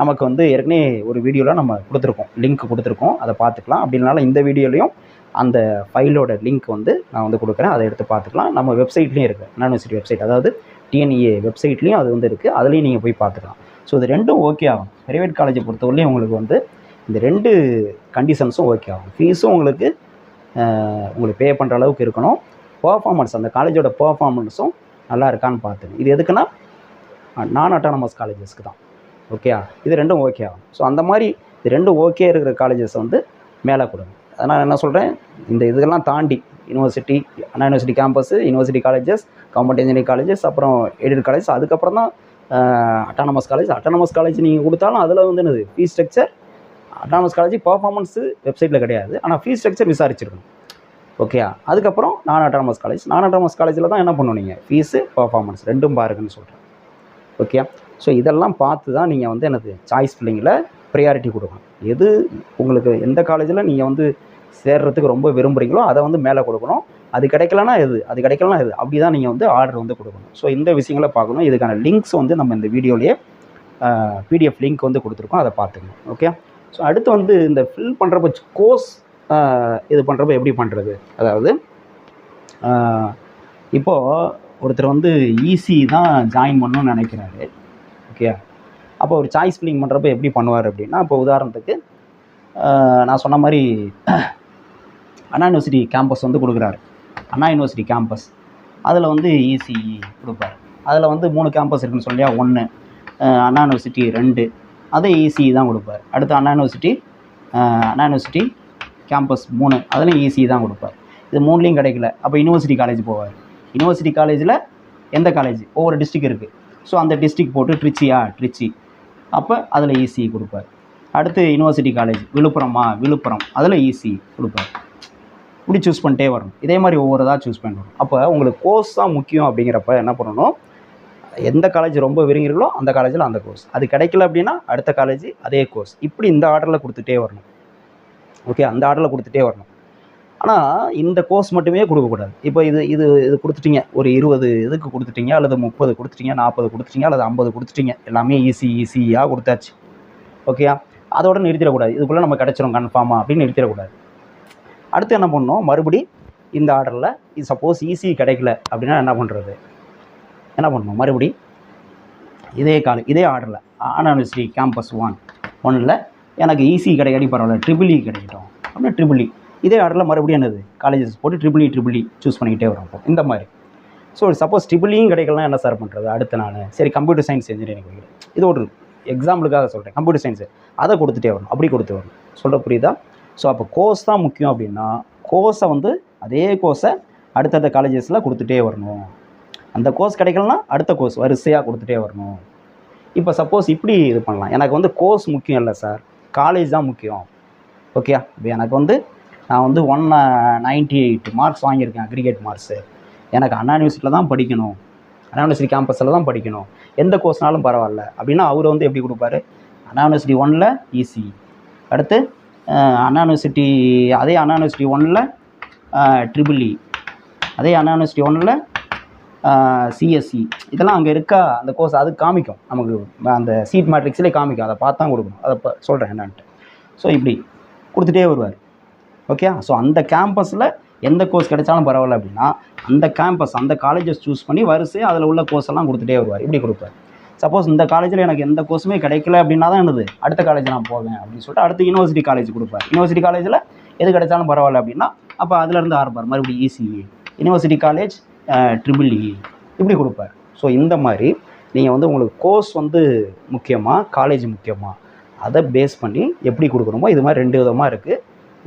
நமக்கு வந்து ஏற்கனவே ஒரு வீடியோவில் நம்ம கொடுத்துருக்கோம், லிங்க் கொடுத்துருக்கோம், அதை பார்த்துக்கலாம். அப்படின்னால இந்த வீடியோலையும் அந்த ஃபைலோட லிங்க் வந்து நான் வந்து கொடுக்குறேன், அதை எடுத்து பார்த்துக்கலாம். நம்ம வெப்சைட்லேயும் இருக்குது, அண்ணா யூனிவர்சிட்டி வெப்சைட், அதாவது டிஎன்இஏ வெப்சைட்லேயும் அது வந்து இருக்குது, அதுலேயும் நீங்கள் போய் பார்த்துக்கலாம். ஸோ இது ரெண்டும் ஓகே ஆகும். ப்ரைவேட் காலேஜை பொறுத்தவரையிலையும் உங்களுக்கு வந்து இந்த 2 கண்டிஷன்ஸும் ஓகே ஆகும். ஃபீஸும் உங்களுக்கு பே பண்ணுற அளவுக்கு இருக்கணும், பர்ஃபார்மன்ஸ் அந்த காலேஜோட பர்ஃபார்மன்ஸும் நல்லா இருக்கான்னு பார்த்துங்க. இது எதுக்குன்னா நான் அட்டானமஸ் காலேஜஸ்க்கு தான். ஓகே, இது ரெண்டும் ஓகே ஆகும். ஸோ அந்த மாதிரி இது ரெண்டும் ஓகே இருக்கிற காலேஜஸ் வந்து மேலே கொடுங்க. அதனால் என்ன சொல்கிறேன், இந்த இதெல்லாம் தாண்டி university, Anna university campus, university colleges, government engineering colleges, அப்புறம் எய்டட் காலேஜஸ், அதுக்கப்புறம் தான் அட்டானமஸ் காலேஜ். அட்டானமஸ் காலேஜ் நீங்கள் கொடுத்தாலும் அதில் வந்து என்னது fees structure, autonomous college performance வெப்சைட்டில் கிடையாது, ஆனால் ஃபீஸ் ஸ்ட்ரக்சர் விசாரிச்சிருக்கணும். ஓகே, அதுக்கப்புறம் நான் அட்டானமஸ் காலேஜ். நான் அட்டானமஸ் காலேஜில் தான் என்ன பண்ணுவீங்க, ஃபீஸு பர்ஃபார்மன்ஸ் ரெண்டும் பாருங்கன்னு சொல்கிறேன். ஓகே, ஸோ இதெல்லாம் பார்த்து தான் நீங்கள் வந்து என்னது சாய்ஸ் ஃபில்லிங்கில் ப்ரையாரிட்டி கொடுக்கணும். எது உங்களுக்கு எந்த காலேஜில் நீங்கள் வந்து சேர்றதுக்கு ரொம்ப விரும்புகிறீங்களோ அதை வந்து மேலே கொடுக்கணும். அது கிடைக்கலனா எது, அது கிடைக்கலனா எது, அப்படி தான் நீங்கள் வந்து ஆர்டர் வந்து கொடுக்கணும். ஸோ இந்த விஷயங்களை பார்க்கணும். இதுக்கான லிங்க்ஸ் வந்து நம்ம இந்த வீடியோலேயே பிடிஎஃப் லிங்க் வந்து கொடுத்துருக்கோம், அதை பார்த்துக்கணும். ஓகே, ஸோ அடுத்து வந்து இந்த ஃபில் பண்ணுறப்ப கோர்ஸ் இது பண்ணுறப்ப எப்படி பண்ணுறது, அதாவது இப்போது ஒருத்தர் வந்து ஈஸி தான் ஜாயின் பண்ணணும்னு நினைக்கிறாரு. ஓகே, அப்போ ஒரு சாய்ஸ் ஃபில்லிங் பண்ணுறப்ப எப்படி பண்ணுவார் அப்படின்னா, இப்போ உதாரணத்துக்கு நான் சொன்ன மாதிரி அண்ணா யூனிவர்சிட்டி கேம்பஸ் வந்து கொடுக்குறாரு. அண்ணா யூனிவர்சிட்டி கேம்பஸ் அதில் வந்து ஈஸி கொடுப்பார். அதில் வந்து 3 கேம்பஸ் இருக்குன்னு சொல்லியா, 1 அண்ணா யூனிவர்சிட்டி, 2 அதே ஈஸி தான் கொடுப்பார். அடுத்து அண்ணா யூனிவர்சிட்டி கேம்பஸ் 3 அதுலேயும் ஈஸி தான் கொடுப்பார். இது 3லேயும் கிடைக்கல, அப்போ யூனிவர்சிட்டி காலேஜ் போவார். யூனிவர்சிட்டி காலேஜில் எந்த காலேஜ், ஒவ்வொரு டிஸ்ட்ரிக் இருக்குது. ஸோ அந்த டிஸ்ட்ரிக் போட்டு ட்ரிச்சி, அப்போ அதில் ஈஸி கொடுப்பார். அடுத்து யூனிவர்சிட்டி காலேஜ் விழுப்புரம், அதில் ஈஸி கொடுப்பார். இப்படி சூஸ் பண்ணிட்டே வரணும். இதே மாதிரி ஒவ்வொரு இதாக சூஸ் பண்ணணும். அப்போ உங்களுக்கு கோர்ஸ் தான் முக்கியம். அப்படிங்கிறப்ப என்ன பண்ணணும், எந்த காலேஜ் ரொம்ப விரும்புகிறீங்களோ அந்த காலேஜில் அந்த கோர்ஸ், அது கிடைக்கல அப்படின்னா அடுத்த காலேஜ் அதே கோர்ஸ், இப்படி இந்த ஆர்டரில் கொடுத்துட்டே வரணும். ஓகே, அந்த ஆர்டரில் கொடுத்துட்டே வரணும். ஆனால் இந்த கோர்ஸ் மட்டுமே கொடுக்கக்கூடாது. இப்போ இது இது இது கொடுத்துட்டீங்க, ஒரு 20 இதுக்கு கொடுத்துட்டீங்க, அல்லது 30 கொடுத்துட்டீங்க, 40 கொடுத்துட்டீங்க, அல்லது 50 கொடுத்துட்டீங்க, எல்லாமே ஈஸியாக கொடுத்தாச்சு. ஓகேயா, அதோட நிறுத்திடக்கூடாது. இதுக்குள்ளே நம்ம கிடச்சிரும் கன்ஃபார்மாக அப்படின்னு நிறுத்திடக்கூடாது. அடுத்து என்ன பண்ணணும், மறுபடி இந்த ஆர்டரில் இது சப்போஸ் ஈஸி கிடைக்கல அப்படின்னா என்ன பண்ணணும், மறுபடி இதே ஆர்டரில் அண்ணா யூனிவர்சிட்டி கேம்பஸ் 1 எனக்கு ஈஸி கிடைக்காடி பரவாயில்ல, ட்ரிபிள் இ கிடைக்கட்டும் அப்படின்னா ட்ரிபிள் இ, இதே ஆர்டரில் மறுபடியும் என்னது காலேஜஸ் போட்டு ட்ரிபிள் இ சூஸ் பண்ணிக்கிட்டே வரும் இந்த மாதிரி. ஸோ சப்போஸ் ட்ரிபிளியும் கிடைக்கலாம் என்ன சார் பண்ணுறது, அடுத்து நான் சரி கம்ப்யூட்டர் சயின்ஸ் இன்ஜினியரிங் வைக்கிறேன், இது ஒரு எக்ஸாம்பிளுக்காக சொல்கிறேன், கம்ப்யூட்டர் சயின்ஸு அதை கொடுத்துட்டே வரணும், அப்படி கொடுத்து வரணும். சொல்ல புரியுதா? ஸோ அப்போ கோர்ஸ் தான் முக்கியம் அப்படின்னா கோர்ஸை வந்து அதே கோர்ஸை அடுத்தடுத்த காலேஜஸில் கொடுத்துட்டே வரணும். அந்த கோர்ஸ் கிடைக்கலனா அடுத்த கோர்ஸ் வரிசையாக கொடுத்துட்டே வரணும். இப்போ சப்போஸ் இப்படி இது பண்ணலாம், எனக்கு வந்து கோர்ஸ் முக்கியம் இல்லை சார், காலேஜ் தான் முக்கியம். ஓகே, இப்போ எனக்கு வந்து நான் வந்து 198 மார்க்ஸ் வாங்கியிருக்கேன் அக்ரிகேட் மார்க்ஸு, எனக்கு அண்ணா யூனிவர்சிட்டியில் தான் படிக்கணும், அண்ணா யூனிவர்சிட்டி கேம்பஸில் தான் படிக்கணும், எந்த கோர்ஸ்னாலும் பரவாயில்ல அப்படின்னா அவர் வந்து எப்படி கொடுப்பாரு, அண்ணா யூனிவர்சிட்டி 1 ஈஸி, அடுத்து அண்ணா யூனிவர்சிட்டி 1 ட்ரிபிள் இ, அதே அண்ணா யூனிவர்சிட்டி 1 சிஎஸ்சி, இதெல்லாம் அங்கே இருக்கா அந்த கோர்ஸ், அது காமிக்கும் நமக்கு, அந்த சீட் மேட்ரிக்ஸ்லேயே காமிக்கும், அதை பார்த்து தான் கொடுக்கணும். அதை இப்போ சொல்கிறேன் என்னன்ட்டு. ஸோ இப்படி கொடுத்துட்டே வருவார். ஓகே, ஸோ அந்த கேம்பஸில் எந்த கோர்ஸ் கிடைச்சாலும் பரவாயில்ல அப்படின்னா அந்த கேம்பஸ் அந்த காலேஜஸ் சூஸ் பண்ணி வரிசை அதில் உள்ள கோர்ஸ் எல்லாம் கொடுத்துட்டே வருவார். இப்படி கொடுப்பார். சப்போஸ் இந்த காலேஜில் எனக்கு எந்த கோர்ஸுமே கிடைக்கல அப்படின்னா தான் என்னது அடுத்த காலேஜ் நான் போவேன் அப்படின்னு சொல்லிட்டு அடுத்து யூனிவர்சிட்டி காலேஜ் கொடுப்பார். யூனிவர்சிட்டி காலேஜில் எது கிடைச்சாலும் பரவாயில்ல அப்படின்னா அப்போ அதிலேருந்து ஆரம்பிப்பார், மறுபடியும் ECE, university college triple E, இப்படி கொடுப்பார். ஸோ இந்த மாதிரி நீங்கள் வந்து உங்களுக்கு கோர்ஸ் வந்து முக்கியமாக காலேஜ் முக்கியமாக அதை பேஸ் பண்ணி எப்படி கொடுக்கணுமோ இது மாதிரி 2 விதமாக இருக்குது.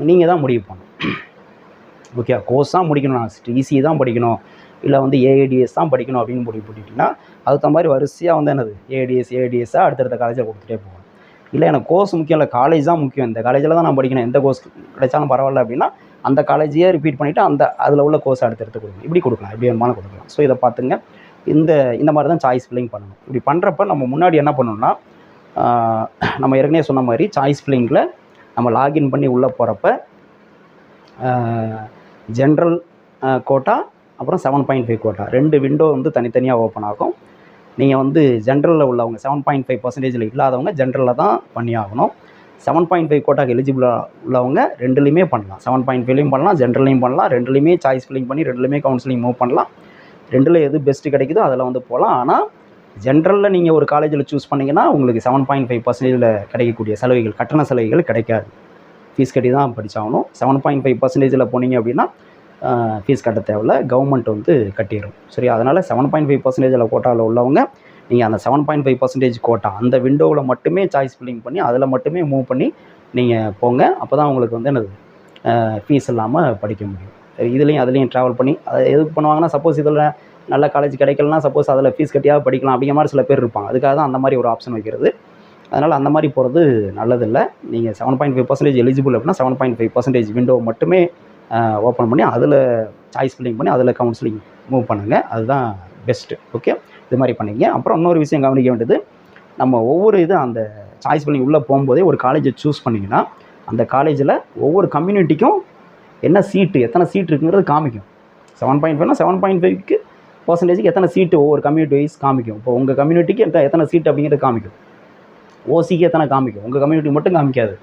நீங்கள் தான் முடிவு பண்ணணும். ஓகே, கோர்ஸ் தான் முடிக்கணும், நான் ஈஸி தான் படிக்கணும், இல்லை வந்து ஏஐடிஎஸ் தான் படிக்கணும் அப்படின்னு முடிவு பண்ணிட்டீங்கன்னா அதுக்கு மாதிரி வரிசையாக வந்து என்னது ஏஐடிஎஸ்ஸாக அடுத்தடுத்த காலேஜில் கொடுத்துட்டே போகணும். இல்லை எனக்கு கோர்ஸ் முக்கியம் இல்லை, காலேஜ் தான் முக்கியம், இந்த காலேஜில் தான் நான் படிக்கணும், எந்த கோர்ஸ் கிடைச்சாலும் பரவாயில்ல அப்படின்னா அந்த காலேஜையே ரிப்பீட் பண்ணிவிட்டு அதில் உள்ள கோர்ஸ் அடுத்தடுத்து கொடுக்கணும். இப்படி கொடுக்கலாம், எப்படி வேணுமாலும் கொடுக்கலாம். ஸோ இதை பார்த்துங்க. இந்த மாதிரி தான் சாய்ஸ் ஃபில்லிங் பண்ணணும். இப்படி பண்ணுறப்ப நம்ம முன்னாடி என்ன பண்ணணும்னா, நம்ம ஏற்கனவே சொன்ன மாதிரி சாய்ஸ் ஃபில்லிங்கில் நம்ம லாகின் பண்ணி உள்ளே போகிறப்ப ஜென்ரல் கோட்டா அப்புறம் 7.5 கோட்டா 2 விண்டோ வந்து தனித்தனியாக ஓப்பன் ஆகும். நீங்கள் வந்து ஜென்ரலில் உள்ளவங்க 7.5% இல்லாதவங்க ஜென்ரலில் தான் பண்ணி ஆகணும். 7.5 கோட்டாக்கு எலிஜிபிளாக உள்ளவங்க ரெண்டுலேயுமே பண்ணலாம். 7.5லையும் பண்ணலாம், ஜென்ரல்லையும் பண்ணலாம். ரெண்டுலேயுமே சாய்ஸ் ஃபில்லிங் பண்ணி ரெண்டுலேயுமே கவுன்சிலிங் மூவ் பண்ணலாம். ரெண்டில் எது பெஸ்ட்டு கிடைக்குதோ அதில் வந்து போகலாம். ஆனால் ஜென்ரலில் நீங்கள் ஒரு காலேஜில் சூஸ் பண்ணிங்கன்னா உங்களுக்கு 7.5% கிடைக்கக்கூடிய சலுகைகள், கட்டண சலுகைகள் கிடைக்காது. ஃபீஸ் கட்டி தான் படித்தாகணும். 7.5% போனீங்க அப்படின்னா ஃபீஸ் கட்ட தேவையில்ல, கவர்மெண்ட் வந்து கட்டிடும். சரி, அதனால் 7.5% கோட்டாவில் உள்ளவங்க நீங்கள் அந்த 7.5% கோட்டா அந்த விண்டோவில் மட்டுமே சாய்ஸ் ஃபில்லிங் பண்ணி அதில் மட்டுமே மூவ் பண்ணி நீங்கள் போங்க. அப்போ தான் உங்களுக்கு வந்து என்னது ஃபீஸ் இல்லாமல் படிக்க முடியும். இதுலேயும் அதுலேயும் ட்ராவல் பண்ணி அதை எதுக்கு பண்ணுவாங்கன்னா, சப்போஸ் இதில் நல்ல காலேஜ் கிடைக்கலனா சப்போஸ் அதில் ஃபீஸ் கட்டியாவது படிக்கலாம் அப்படிங்கிற மாதிரி சில பேர் இருப்பாங்க. அதுக்காக தான் அந்த மாதிரி ஒரு ஆப்ஷன் வைக்கிறது. அதனால் அந்த மாதிரி போகிறது நல்லதில்லை. நீங்கள் 7.5% எலிஜிபிள் அப்படின்னா 7.5% விண்டோ மட்டுமே ஓப்பன் பண்ணி அதில் சாய்ஸ் ஃபில்லிங் பண்ணி அதில் கவுன்சிலிங் மூவ் பண்ணுங்கள். அதுதான் பெஸ்ட்டு. ஓகே, இது மாதிரி பண்ணிங்க. அப்புறம் இன்னொரு விஷயம் கவனிக்க வேண்டியது, நம்ம ஒவ்வொரு இது அந்த சாய்ஸ் ஃபில்லிங் உள்ளே போகும்போதே ஒரு காலேஜை சூஸ் பண்ணிங்கன்னா அந்த காலேஜில் ஒவ்வொரு கம்யூனிட்டிக்கும் என்ன சீட்டு, எத்தனை சீட் இருக்குங்கிறது காமிக்கும். 7.5னா 7.5க்கு பர்சன்டேஜுக்கு எத்தனை சீட்டு ஒவ்வொரு கம்யூனிட்டி வைஸ் காமிக்கும். இப்போ உங்கள் கம்யூனிட்டிக்கு எத்தனை சீட்டு அப்படிங்கிறது காமிக்கும். ஓசிக்கு எத்தனை காமிக்கும், உங்கள் கம்யூனிட்டி மட்டும் காமிக்காது,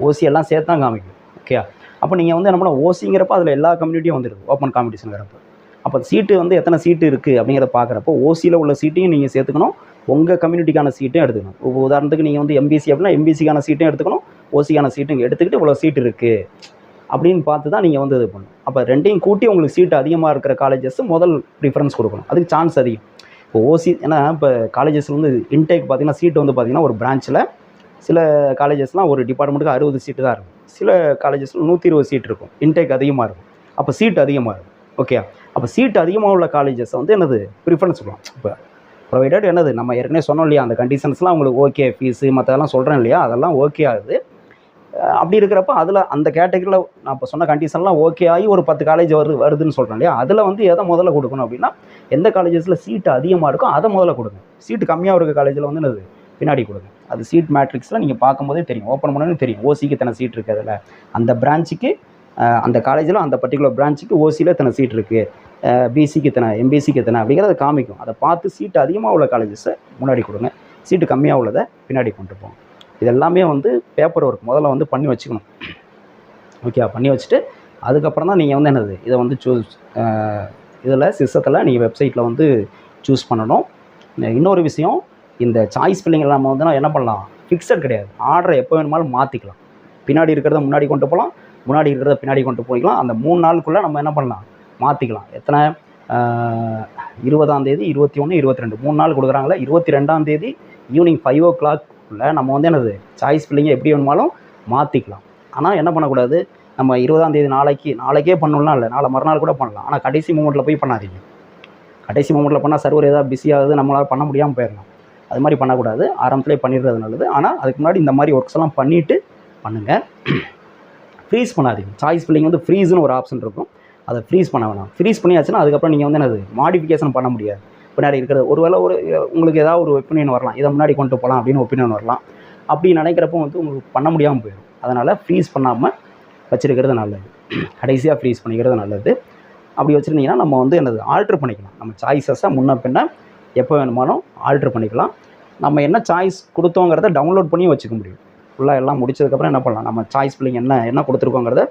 ஓசி எல்லாம் சேர்த்து தான் காமிக்கும். ஓகே, அப்போ நீங்கள் வந்து என்ன பண்ண, ஓசிங்கிறப்ப அதில் எல்லா கம்யூனிட்டியும் வந்துடுது ஓப்பன் காம்படிஷனுங்கிறப்ப. அப்போ சீட்டு வந்து எத்தனை சீட்டு இருக்குது அப்படிங்கிறத பார்க்குறப்போ ஓசியில் உள்ள சீட்டையும் நீங்கள் சேர்த்துக்கணும், உங்கள் கம்யூனிட்டிக்கான சீட்டும் எடுத்துக்கணும். இப்போ உதாரணத்துக்கு நீங்கள் வந்து எம்பிசி அப்படின்னா எம்பிசிக்கான சீட்டும் எடுத்துக்கணும், ஓசிக்கான சீட்டும் எடுத்துக்கிட்டு இவ்வளோ சீட் இருக்குது அப்படின்னு பார்த்து தான் நீங்கள் வந்து இது பண்ணணும். அப்போ ரெண்டையும் கூட்டி உங்களுக்கு சீட்டு அதிகமாக இருக்கிற காலேஜஸ் முதல் ப்ரிஃபரன்ஸ் கொடுக்கணும், அதுக்கு சான்ஸ் அதிகம். இப்போ ஓசி ஏன்னா இப்போ காலேஜஸ் வந்து இன்டேக் பார்த்திங்கன்னா சீட்டு வந்து பார்த்திங்கன்னா ஒரு பிரான்ச்சில் சில காலேஜஸ்லாம் ஒரு டிபார்ட்மெண்ட்டுக்கு 60 சீட்டு தான் இருக்கும், சில காலேஜஸில் 120 சீட் இருக்கும், இன்டேக் அதிகமாக இருக்கும். அப்போ சீட் அதிகமாக இருக்கும். ஓகே, அப்போ சீட் அதிகமாக உள்ள காலேஜஸ் வந்து என்னது ப்ரிஃபரன்ஸ் கொடுக்கலாம். இப்போ ப்ரொவைடட் என்னது நம்ம ஏற்கனவே சொன்னோம் இல்லையா, அந்த கண்டிஷன்ஸ்லாம் உங்களுக்கு ஓகே, ஃபீஸு மற்றதெல்லாம் சொல்கிறேன் இல்லையா, அதெல்லாம் ஓகே ஆகுது. அப்படி இருக்கிறப்ப அதில் அந்த கேட்டகரியில் நான் இப்போ சொன்ன கண்டிஷன்லாம் ஓகே ஆகி ஒரு 10 காலேஜ் வருதுன்னு சொல்கிறேன் இல்லையா, அதில் வந்து எதை முதல்ல கொடுக்கணும் அப்படின்னா எந்த காலேஜஸில் சீட்டு அதிகமாக இருக்கும் அதை முதல்ல கொடுங்க. சீட்டு கம்மியாக இருக்க காலேஜில் வந்து என்னது பின்னாடி கொடுங்க. அது சீட் மேட்ரிக்ஸில் நீங்கள் பார்க்கும்போதே தெரியும், ஓப்பன் பண்ணணும் தெரியும் ஓசிக்கு எத்தனை சீட் இருக்குது, அதில் அந்த பிரான்ச்சுக்கு அந்த காலேஜில் அந்த பர்டிகுலர் பிரான்ச்சுக்கு ஓசியில் எத்தனை சீட் இருக்குது, பிசிக்கு எத்தனை, எம்பிசிக்கு எத்தனை அப்படிங்கிறத காமிக்கும். அதை பார்த்து சீட்டு அதிகமாக உள்ள காலேஜஸை முன்னாடி கொடுங்க, சீட்டு கம்மியாக உள்ளதை பின்னாடி கொண்டு போங்க. இதெல்லாமே வந்து பேப்பர் ஒர்க் முதல்ல வந்து பண்ணி வச்சுக்கணும். ஓகே, பண்ணி வச்சுட்டு அதுக்கப்புறம் தான் நீங்கள் வந்து என்னது இதை வந்து இதில் சிஸ்டத்தில் நீங்கள் வெப்சைட்டில் வந்து சூஸ் பண்ணணும். இன்னொரு விஷயம், இந்த சாய்ஸ் ஃபில்லிங்கில் நம்ம வந்து என்ன பண்ணலாம், ஃபிக்ஸட் கிடையாது, ஆர்டரை எப்போ வேணுமாலும் மாற்றிக்கலாம். பின்னாடி இருக்கிறத முன்னாடி கொண்டு போகலாம், முன்னாடி இருக்கிறத பின்னாடி கொண்டு போய்க்கலாம். அந்த 3 நாளுக்குள்ளே நம்ம என்ன பண்ணலாம், மாற்றிக்கலாம். எத்தனை 20ஆம் தேதி, 21, 22 3 நாள் கொடுக்குறாங்களே, 22ஆம் தேதி ஈவினிங் 5 o'clock நம்ம வந்து என்னது சாய்ஸ் ஃபில்லிங்கை எப்படி வேணுமாலும் மாற்றிக்கலாம். ஆனால் என்ன பண்ணக்கூடாது, நம்ம 20ஆம் தேதி நாளைக்கே பண்ணலாம், இல்லை நாளை மறுநாள் கூட பண்ணலாம். ஆனால் கடைசி மூமெண்ட்டில் போய் பண்ணாதீங்க. கடைசி மூமெண்ட்டில் பண்ணால் சர்வர் ஏதாவது பிஸியாகுது, நம்மளால் பண்ண முடியாமல் போயிடலாம். அது மாதிரி பண்ணக்கூடாது, ஆரம்பத்திலே பண்ணிடுறது நல்லது. ஆனால் அதுக்கு முன்னாடி இந்த மாதிரி ஒர்க்ஸ் எல்லாம் பண்ணிவிட்டு பண்ணுங்கள். ஃப்ரீஸ் பண்ணாதீங்க. சாய்ஸ் ஃபில்லிங் வந்து ஃப்ரீஸ்னு ஒரு ஆப்ஷன் இருக்கும், அதை ஃப்ரீஸ் பண்ண வேணாம். ஃப்ரீஸ் பண்ணியாச்சுன்னா அதுக்கப்புறம் நீங்கள் வந்து என்னது மாடிஃபிகேஷன் பண்ண முடியாது. பின்னாடி இருக்கிறது ஒருவேளை உங்களுக்கு ஏதாவது ஒரு ஒப்பீனியன் வரலாம், இதை முன்னாடி கொண்டு போகலாம் அப்படின்னு ஒப்பீனியன் வரலாம். அப்படி நினைக்கிறப்போ வந்து உங்களுக்கு பண்ண முடியாமல் போயிடும். அதனால் ஃப்ரீஸ் பண்ணாமல் வச்சுருக்கிறது நல்லது, கடைசியாக ஃப்ரீஸ் பண்ணிக்கிறது நல்லது. அப்படி வச்சுருந்தீங்கன்னா நம்ம வந்து என்னது ஆல்ட்ரு பண்ணிக்கலாம். நம்ம சாய்ஸஸை முன்ன பின்ன எப்போ வேணுமாலும் ஆல்ட்ரு பண்ணிக்கலாம். நம்ம என்ன சாய்ஸ் கொடுத்தோங்கிறத டவுன்லோட் பண்ணி வச்சுக்க முடியும். ஃபுல்லாக எல்லாம் முடிச்சதுக்கப்புறம் என்ன பண்ணலாம், நம்ம சாய்ஸ் ஃபில்லிங் என்ன கொடுத்துருக்கோங்கிறத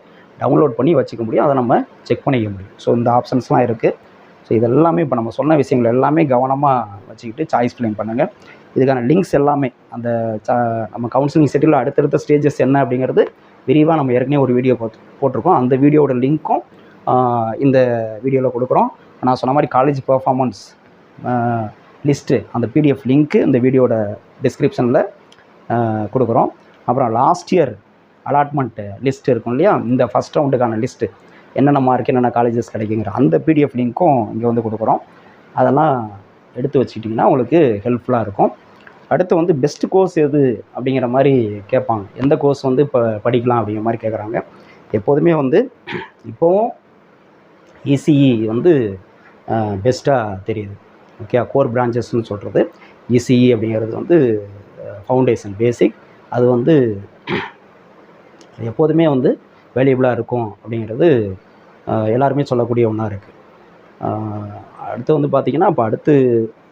டவுன்லோட் பண்ணி வச்சுக்க முடியும், அதை நம்ம செக் பண்ணிக்க முடியும். ஸோ இந்த ஆப்ஷன்ஸ்லாம் இருக்குது. ஸோ இதெல்லாமே இப்போ நம்ம சொன்ன விஷயங்கள் எல்லாமே கவனமாக வச்சுக்கிட்டு சாய்ஸ் ஃபில்லிங் பண்ணுங்கள். இதுக்கான லிங்க்ஸ் எல்லாமே அந்த நம்ம கவுன்சிலிங் செட்டில் அடுத்தடுத்த ஸ்டேஜஸ் என்ன அப்படிங்கிறது விரிவாக நம்ம ஏற்கனவே ஒரு வீடியோ போட்டிருக்கோம். அந்த வீடியோட லிங்க்கும் இந்த வீடியோவில் கொடுக்குறோம். நான் சொன்ன மாதிரி காலேஜ் பெர்ஃபார்மன்ஸ் லிஸ்ட்டு அந்த பிடிஎஃப் லிங்க்கு இந்த வீடியோட டிஸ்கிரிப்ஷனில் கொடுக்குறோம். அப்புறம் லாஸ்ட் இயர் அலாட்மெண்ட் லிஸ்ட் இருக்கும் இல்லையா, இந்த ஃபஸ்ட் ரவுண்டுக்கான லிஸ்ட்டு என்னென்ன மார்க் என்னென்ன காலேஜஸ் கிடைக்குங்கிற அந்த பிடிஎஃப் லிங்க்கும் இங்கே வந்து கொடுக்குறோம். அதெல்லாம் எடுத்து வச்சுக்கிட்டிங்கன்னா உங்களுக்கு ஹெல்ப்ஃபுல்லாக இருக்கும். அடுத்து வந்து பெஸ்ட் கோர்ஸ் எது அப்படிங்கிற மாதிரி கேட்பாங்க, எந்த கோர்ஸ் வந்து இப்போ படிக்கலாம் அப்படிங்கிற மாதிரி கேட்குறாங்க. எப்போதுமே வந்து இப்போவும் இசிஇ வந்து பெஸ்ட்டாக தெரியுது. ஓகே, கோர் பிரான்ச்சஸ்ன்னு சொல்கிறது இசிஇ அப்படிங்கிறது வந்து ஃபவுண்டேஷன் பேசிக், அது வந்து எப்போதுமே வந்து வேல்யூபிளாக இருக்கும் அப்படிங்கிறது எல்லாருமே சொல்லக்கூடிய ஒன்றா இருக்குது. அடுத்து வந்து பார்த்திங்கன்னா இப்போ அடுத்து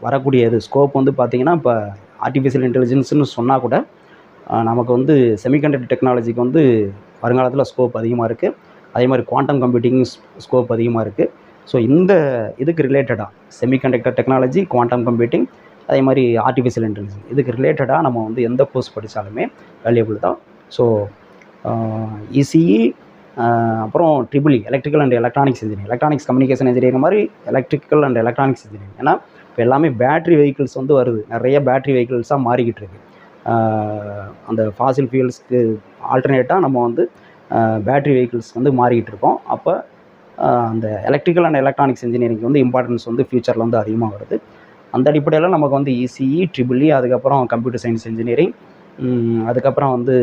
வரக்கூடியது ஸ்கோப் வந்து பார்த்திங்கன்னா இப்போ ஆர்டிஃபிஷியல் இன்டெலிஜென்ஸ்னு சொன்னால் கூட நமக்கு வந்து செமிகண்டக்டர் டெக்னாலஜிக்கு வந்து வருங்காலத்தில் ஸ்கோப் அதிகமாக இருக்குது. அதே மாதிரி குவாண்டம் கம்ப்யூட்டிங் ஸ்கோப் அதிகமாக இருக்குது. ஸோ இந்த இதுக்கு ரிலேட்டடாக செமிகண்டக்டர் டெக்னாலஜி, குவாண்டம் கம்ப்யூட்டிங், அதே மாதிரி ஆர்டிஃபிஷியல் இன்டெலிஜென்ஸ் இதுக்கு ரிலேட்டடாக நம்ம வந்து எந்த கோர்ஸ் படித்தாலுமே வேல்யூபிள் தான். ஸோ இசிஇ அப்புறம் triple E electrical and electronics engineering, electronics communication engineering மாதிரி எலக்ட்ரிக்கல் அண்ட் எலக்ட்ரானிக்ஸ் இன்ஜினியரிங். ஏன்னா இப்போ எல்லாமே பேட்ரி வெஹிக்கிள்ஸ் வந்து வருது, நிறைய பேட்ரி வெஹிக்கிள்ஸாக மாறிக்கிட்டு இருக்கு. அந்த ஃபாசில் ஃபியூல்ஸ்க்கு ஆல்டர்னேட்டாக நம்ம வந்து பேட்ரி வெஹிக்கிள்ஸ் வந்து மாறிக்கிட்டு இருக்கோம். அப்போ அந்த எலக்ட்ரிக்கல் அண்ட் எலக்ட்ரானிக்ஸ் இன்ஜினியரிங் வந்து இம்பார்ட்டன்ஸ் வந்து ஃபியூச்சரில் வந்து அதிகமாக வருது. அந்த அடிப்படையில் நமக்கு வந்து இசிஇ, ட்ரிபிள்இ, அதுக்கப்புறம் கம்ப்யூட்டர் சயின்ஸ் இன்ஜினியரிங், அதுக்கப்புறம் வந்து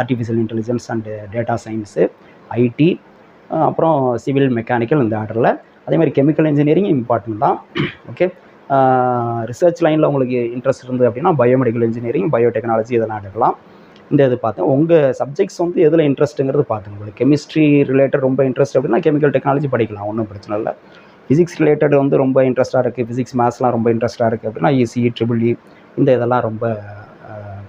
artificial intelligence and data science, IT, அப்புறம் சிவில் மெக்கானிக்கல் இந்த ஆர்டரில். அதேமாதிரி கெமிக்கல் இன்ஜினியரிங் இம்பார்ட்டன்ட் தான். ஓகே, ரிசர்ச் லைனில் உங்களுக்கு இன்ட்ரெஸ்ட் இருந்தது அப்படின்னா பயோமெடிக்கல் இன்ஜினியரிங், பயோடெக்னாலஜி இதெல்லாம் எடுக்கலாம். இந்த இது பார்த்தேன். உங்கள் சப்ஜெக்ட்ஸ் வந்து எதில் இன்ட்ரெஸ்ட்டுங்கிறது பார்த்துங்க. உங்களுக்கு கெமிஸ்ட்ரி ரிலேட்டட் ரொம்ப இன்ட்ரெஸ்ட் அப்படின்னா கெமிக்கல் டெக்னாலஜி படிக்கலாம், ஒன்றும் பிரச்சனை இல்லை. ஃபிசிக்ஸ் ரிலேட்டட் வந்து ரொம்ப இன்ட்ரெஸ்ட்டாக இருக்குது, ஃபிசிக்ஸ் மேத்ஸ்லாம் ரொம்ப இன்ட்ரெஸ்ட்டாக இருக்குது அப்படின்னா இசிஇ, ட்ரிபிள்இ இந்த இதெல்லாம் ரொம்ப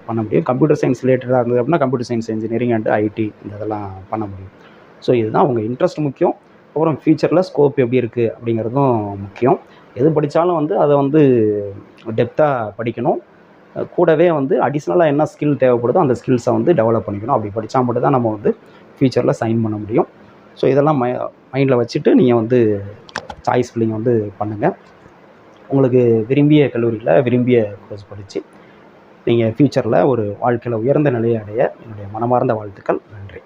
பண்ண முடியும். கம்ப்யூட்டர் சயின்ஸ் ரிலேட்டடாக இருந்தது அப்படின்னா computer science engineering and IT இந்த இதெல்லாம் பண்ண முடியும். ஸோ இதுதான் உங்கள் இன்ட்ரெஸ்ட் முக்கியம். அப்புறம் ஃபியூச்சரில் ஸ்கோப் எப்படி இருக்குது அப்படிங்கிறதும் முக்கியம். எது படித்தாலும் வந்து அதை வந்து டெப்த்தாக படிக்கணும். கூடவே வந்து அடிஷ்னலாக என்ன ஸ்கில் தேவைப்படுதோ அந்த ஸ்கில்ஸை வந்து டெவலப் பண்ணிக்கணும். அப்படி படித்தா மட்டும் தான் நம்ம வந்து ஃபியூச்சரில் சைன் பண்ண முடியும். ஸோ இதெல்லாம் மைண்டில் வச்சுட்டு நீங்கள் வந்து சாய்ஸ் ஃபில்லிங் வந்து பண்ணுங்கள். உங்களுக்கு விரும்பிய கல்லூரியில் விரும்பிய கோர்ஸ் படித்து நீங்கள் ஃப்யூச்சரில் ஒரு வாழ்க்கையில் உயர்ந்த நிலையை அடைய என்னுடைய மனமார்ந்த வாழ்த்துக்கள். நன்றி.